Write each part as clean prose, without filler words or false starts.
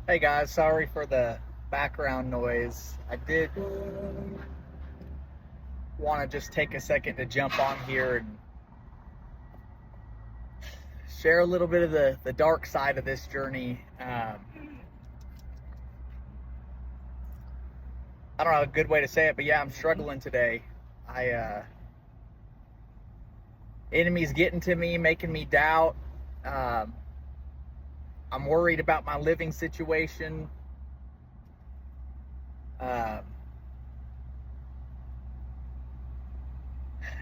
Hey guys, sorry for the background noise. I did want to just take a second to jump on here and share a little bit of the dark side of this journey. I don't know a good way to say it, but yeah, I'm struggling today. I enemies getting to me, making me doubt. Um, I'm worried about my living situation. Um,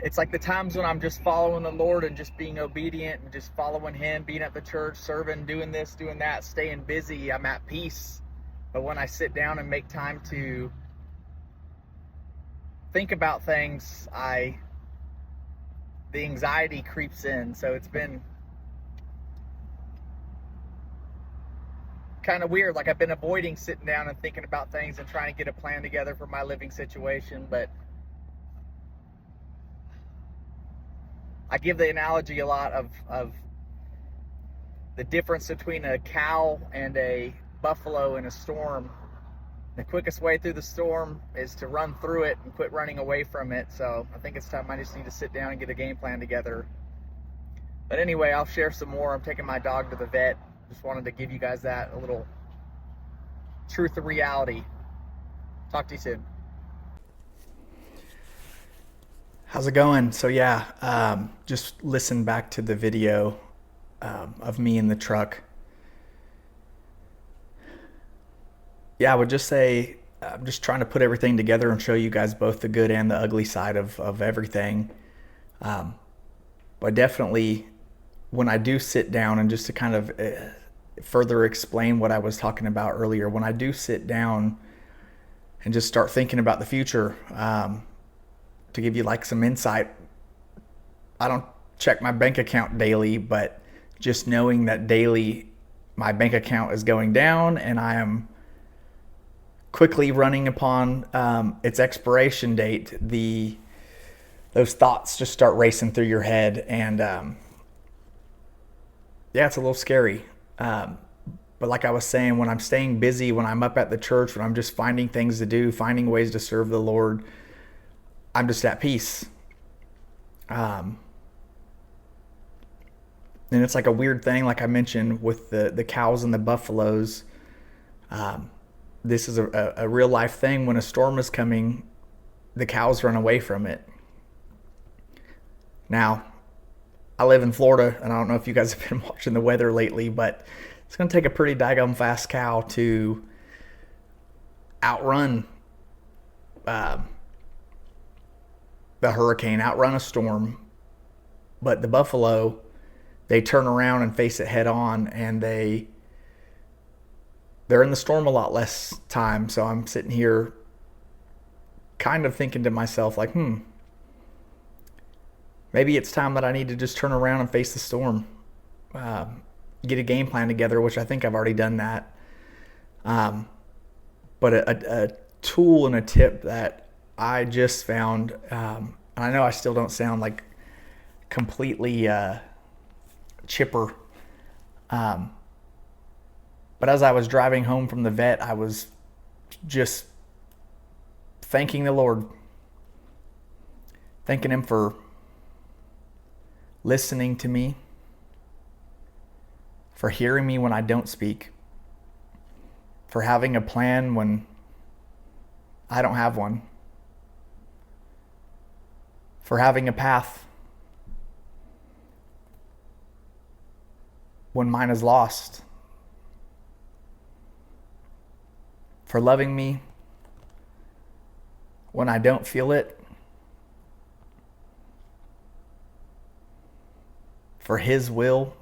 it's like the times when I'm just following the Lord and just being obedient and just following Him, being at the church, serving, doing this, doing that, staying busy, I'm at peace. But when I sit down and make time to think about things, the anxiety creeps in. So it's been kind of weird. Like I've been avoiding sitting down and thinking about things and trying to get a plan together for my living situation. But I give the analogy a lot of the difference between a cow and a buffalo in a storm. The quickest way through the storm is to run through it and quit running away from it. So I think it's time I just need to sit down and get a game plan together. But anyway, I'll share some more. I'm taking my dog to the vet. Just wanted to give you guys that a little truth of reality. Talk to you soon. How's it going? So yeah, just listen back to the video of me in the truck. Yeah, I would just say I'm just trying to put everything together and show you guys both the good and the ugly side of everything. Um, but definitely, when I do sit down and just to kind of further explain what I was talking about earlier, when I do sit down and just start thinking about the future, to give you like some insight, I don't check my bank account daily, but just knowing that daily my bank account is going down and I am quickly running upon its expiration date, the those thoughts just start racing through your head, and yeah, it's a little scary. But like I was saying, when I'm staying busy, when I'm up at the church, when I'm just finding things to do, finding ways to serve the Lord, I'm just at peace. Um, and it's like a weird thing, like I mentioned with the cows and the buffaloes. Um, this is a real life thing. When a storm is coming, the cows run away from it. Now, I live in Florida, and I don't know if you guys have been watching the weather lately, but it's going to take a pretty daggone fast cow to outrun uh, the hurricane, outrun a storm. But the buffalo, they turn around and face it head on, and they're in the storm a lot less time. So I'm sitting here kind of thinking to myself, like, maybe it's time that I need to just turn around and face the storm. Um, get a game plan together, which I think I've already done that. Um, but a tool and a tip that I just found, and I know I still don't sound like completely chipper, um, but as I was driving home from the vet, I was just thanking the Lord, thanking Him for listening to me, for hearing me when I don't speak, for having a plan when I don't have one, for having a path when mine is lost, for loving me when I don't feel it, for His will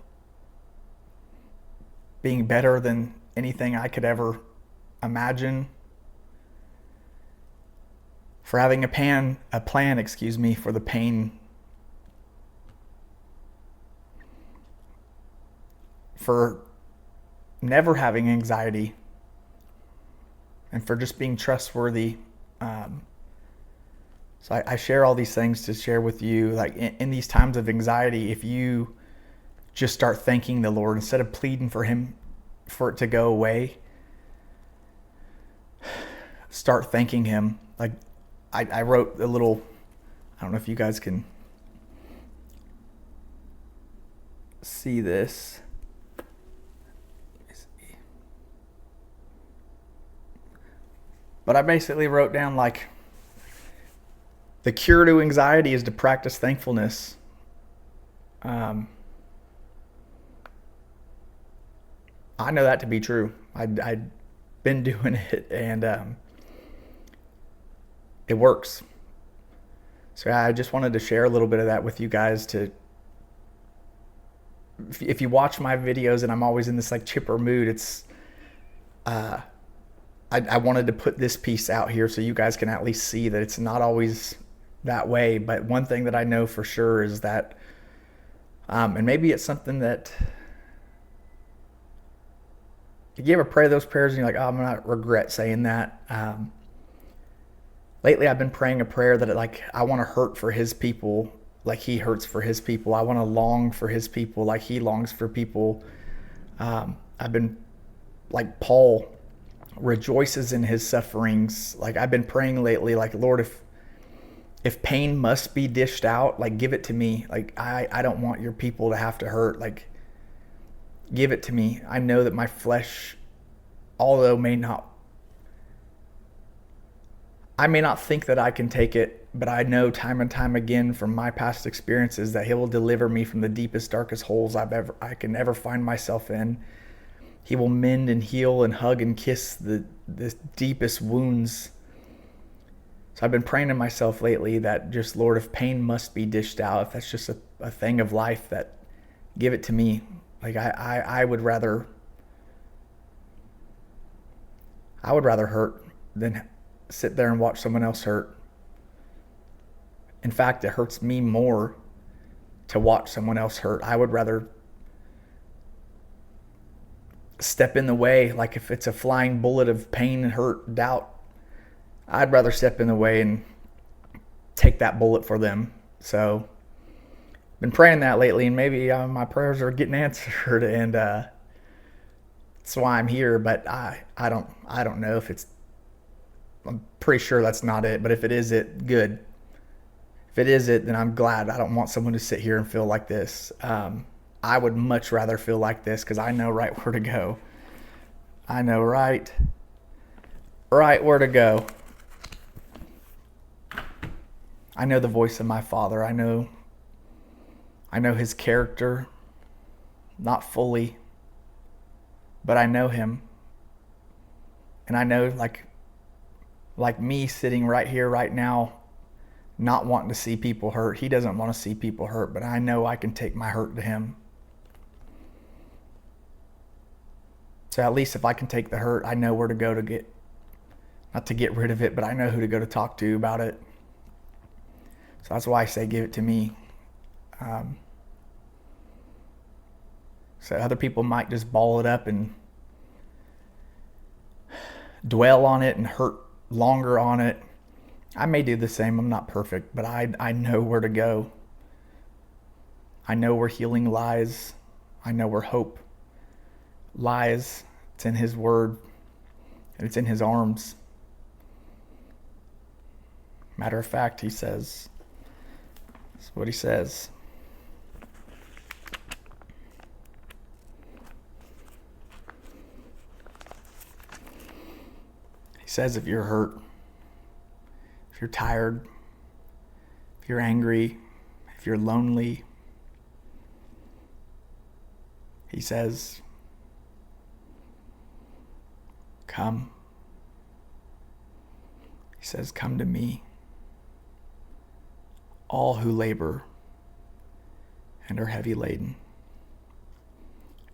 being better than anything I could ever imagine, for having a plan, for the pain, for never having anxiety, and for just being trustworthy. Um, so I share all these things to share with you. Like in these times of anxiety, if you just start thanking the Lord instead of pleading for Him for it to go away, start thanking him. Like I wrote a little, I don't know if you guys can see this. But I basically wrote down like the cure to anxiety is to practice thankfulness. I know that to be true. I've been doing it, and it works. So I just wanted to share a little bit of that with you guys. To if you watch my videos and I'm always in this like chipper mood, it's I wanted to put this piece out here so you guys can at least see that it's not always that way. But one thing that I know for sure is that, and maybe it's something that you ever pray those prayers and you're like, oh, I'm gonna regret saying that. Lately, I've been praying a prayer that I want to hurt for His people like He hurts for His people. I want to long for His people like He longs for people. I've been like Paul rejoices in his sufferings. Like I've been praying lately, like, Lord, if pain must be dished out, like give it to me. Like I don't want your people to have to hurt. Like give it to me. I know that my flesh, although I may not think that I can take it, but I know time and time again from my past experiences that He will deliver me from the deepest, darkest holes I can ever find myself in. He will mend and heal and hug and kiss the deepest wounds. So I've been praying to myself lately that just, Lord, if pain must be dished out, if that's just a thing of life, that give it to me. Like I would rather hurt than sit there and watch someone else hurt. In fact, it hurts me more to watch someone else hurt. I would rather step in the way. Like if it's a flying bullet of pain and hurt, doubt, I'd rather step in the way and take that bullet for them. So been praying that lately, and maybe my prayers are getting answered, and that's why I'm here. But I don't know if it's, I'm pretty sure that's not it, but if it is it, good. If it is it, then I'm glad. I don't want someone to sit here and feel like this. I would much rather feel like this because I know right where to go. I know right where to go. I know the voice of my Father. I know His character, not fully, but I know Him. And I know like me sitting right here right now, not wanting to see people hurt. He doesn't want to see people hurt, but I know I can take my hurt to Him. So at least if I can take the hurt, I know where to go not to get rid of it, but I know who to go to talk to about it. So that's why I say give it to me. So other people might just ball it up and dwell on it and hurt longer on it. I may do the same. I'm not perfect, but I know where to go. I know where healing lies. I know where hope lies. It's in His word, and it's in His arms. Matter of fact, He says, that's what He says. He says if you're hurt, if you're tired, if you're angry, if you're lonely, He says, come. He says, come to me, all who labor and are heavy laden,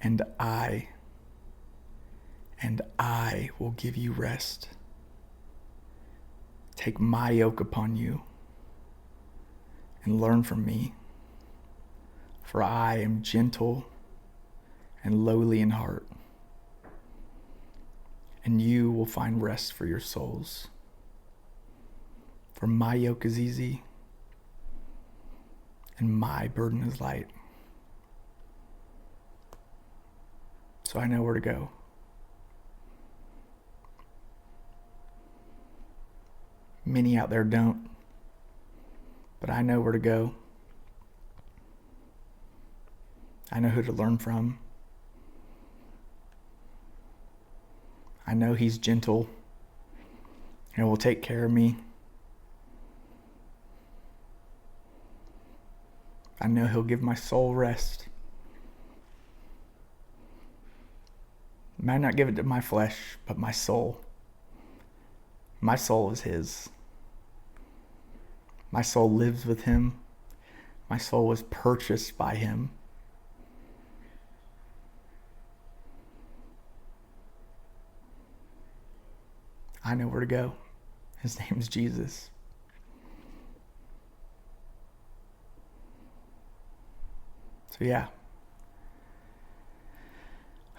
and I will give you rest. Take my yoke upon you and learn from me, for I am gentle and lowly in heart, and you will find rest for your souls. For my yoke is easy and my burden is light. So I know where to go. Many out there don't. But I know where to go. I know who to learn from. I know he's gentle and will take care of me. I know he'll give my soul rest. He might not give it to my flesh, but my soul. My soul is his. My soul lives with him. My soul was purchased by him. I know where to go. His name is Jesus. So yeah.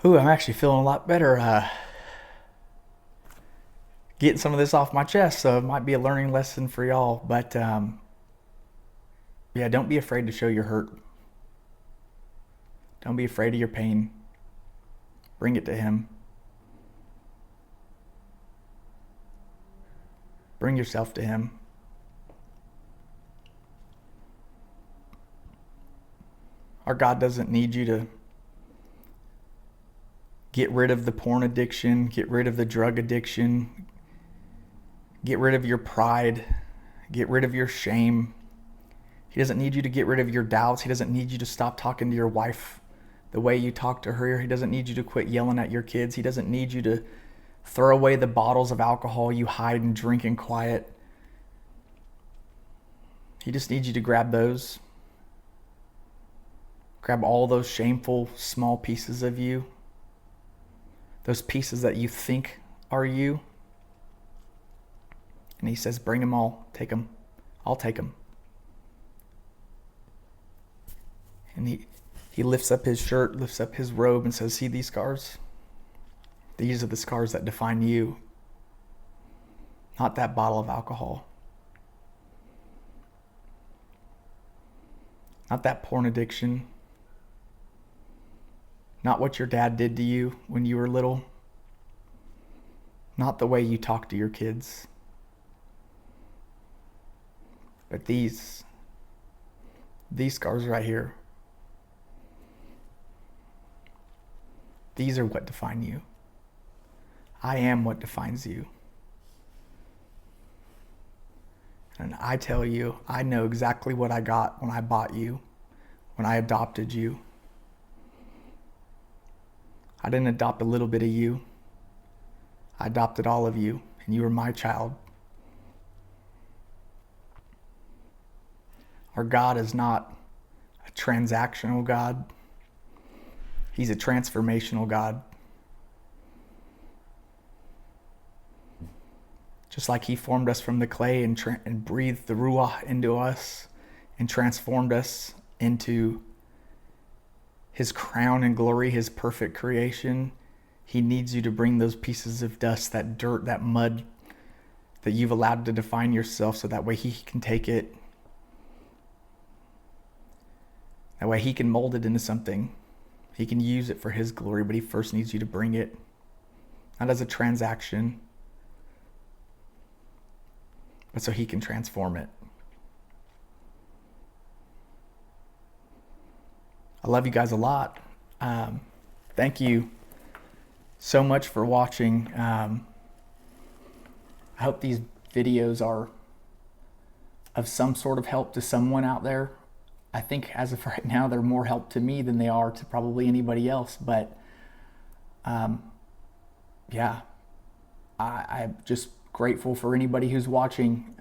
Ooh, I'm actually feeling a lot better getting some of this off my chest, so it might be a learning lesson for y'all. But yeah, don't be afraid to show your hurt. Don't be afraid of your pain. Bring it to him. Bring yourself to him. Our God doesn't need you to get rid of the porn addiction, get rid of the drug addiction, get rid of your pride, get rid of your shame. He doesn't need you to get rid of your doubts. He doesn't need you to stop talking to your wife the way you talk to her. He doesn't need you to quit yelling at your kids. He doesn't need you to throw away the bottles of alcohol you hide and drink in quiet. He just needs you to grab those. Grab all those shameful small pieces of you. Those pieces that you think are you. And he says, bring them all. Take them. I'll take them. And he lifts up his shirt, lifts up his robe and says, see these scars? These are the scars that define you. Not that bottle of alcohol. Not that porn addiction. Not what your dad did to you when you were little. Not the way you talk to your kids. But these scars right here. These are what define you. I am what defines you. And I tell you, I know exactly what I got when I bought you, when I adopted you. I didn't adopt a little bit of you. I adopted all of you, and you were my child. Our God is not a transactional God. He's a transformational God. Just like he formed us from the clay and breathed the Ruach into us and transformed us into his crown and glory, his perfect creation, he needs you to bring those pieces of dust, that dirt, that mud that you've allowed to define yourself, so that way he can take it. That way he can mold it into something. He can use it for his glory, but he first needs you to bring it. Not as a transaction, but so he can transform it. I love you guys a lot. Thank you so much for watching. I hope these videos are of some sort of help to someone out there. I think as of right now, they're more help to me than they are to probably anybody else. But yeah, I'm just grateful for anybody who's watching.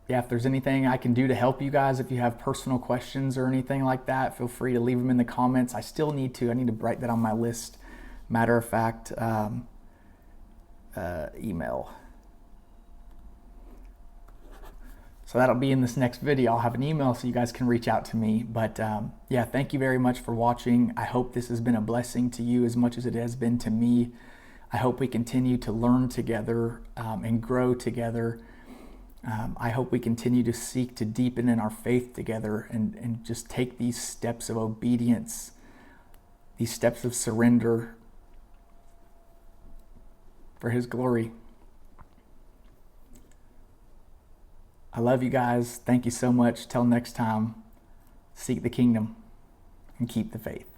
Yeah, if there's anything I can do to help you guys, if you have personal questions or anything like that, feel free to leave them in the comments. I need to write that on my list. Matter of fact, email. So that'll be in this next video. I'll have an email so you guys can reach out to me. But yeah, thank you very much for watching. I hope this has been a blessing to you as much as it has been to me. I hope we continue to learn together and grow together. I hope we continue to seek to deepen in our faith together and just take these steps of obedience, these steps of surrender for his glory. I love you guys. Thank you so much. Till next time, seek the kingdom and keep the faith.